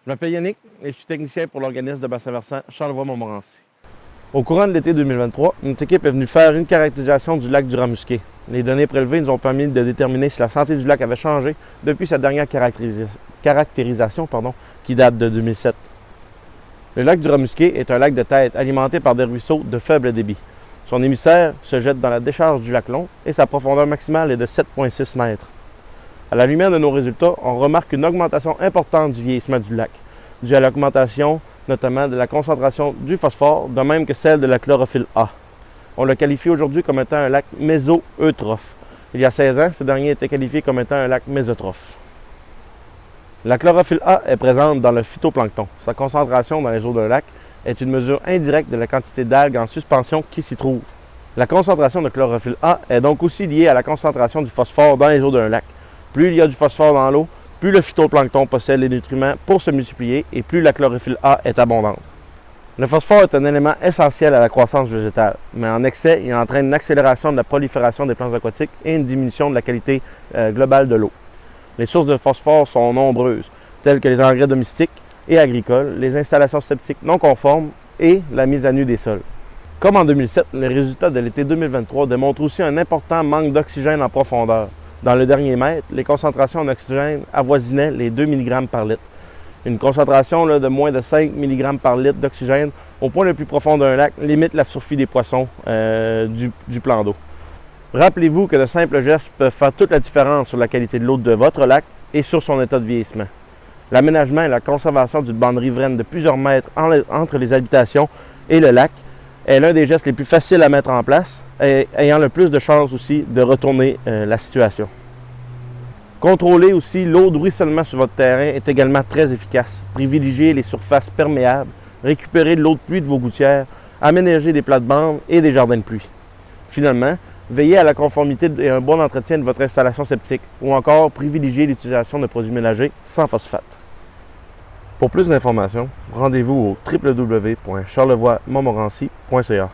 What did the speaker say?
Je m'appelle Yannick et je suis technicien pour l'organisme de bassin-versant Charlevoix-Montmorency. Au courant de l'été 2023, notre équipe est venue faire une caractérisation du lac du Raz-Musqué. Les données prélevées nous ont permis de déterminer si la santé du lac avait changé depuis sa dernière caractérisation qui date de 2007. Le lac du Raz-Musqué est un lac de tête alimenté par des ruisseaux de faible débit. Son émissaire se jette dans la décharge du lac Long et sa profondeur maximale est de 7,6 mètres. À la lumière de nos résultats, on remarque une augmentation importante du vieillissement du lac, due à l'augmentation notamment de la concentration du phosphore, de même que celle de la chlorophylle A. On le qualifie aujourd'hui comme étant un lac méso-eutrophe. Il y a 16 ans, ce dernier était qualifié comme étant un lac mésotrophe. La chlorophylle A est présente dans le phytoplancton. Sa concentration dans les eaux d'un lac est une mesure indirecte de la quantité d'algues en suspension qui s'y trouvent. La concentration de chlorophylle A est donc aussi liée à la concentration du phosphore dans les eaux d'un lac. Plus il y a du phosphore dans l'eau, plus le phytoplancton possède les nutriments pour se multiplier et plus la chlorophylle A est abondante. Le phosphore est un élément essentiel à la croissance végétale, mais en excès, il entraîne une accélération de la prolifération des plantes aquatiques et une diminution de la qualité globale de l'eau. Les sources de phosphore sont nombreuses, telles que les engrais domestiques et agricoles, les installations septiques non conformes et la mise à nu des sols. Comme en 2007, les résultats de l'été 2023 démontrent aussi un important manque d'oxygène en profondeur. Dans le dernier mètre, les concentrations en oxygène avoisinaient les 2 mg par litre. Une concentration de moins de 5 mg par litre d'oxygène au point le plus profond d'un lac limite la survie des poissons du plan d'eau. Rappelez-vous que de simples gestes peuvent faire toute la différence sur la qualité de l'eau de votre lac et sur son état de vieillissement. L'aménagement et la conservation d'une bande riveraine de plusieurs mètres entre les habitations et le lac est l'un des gestes les plus faciles à mettre en place et ayant le plus de chances aussi de retourner la situation. Contrôler aussi l'eau de ruissellement sur votre terrain est également très efficace. Privilégiez les surfaces perméables, récupérez de l'eau de pluie de vos gouttières, aménagez des plates-bandes et des jardins de pluie. Finalement, veillez à la conformité et un bon entretien de votre installation septique ou encore privilégiez l'utilisation de produits ménagers sans phosphate. Pour plus d'informations, rendez-vous au www.charlevoixmontmorency.ca.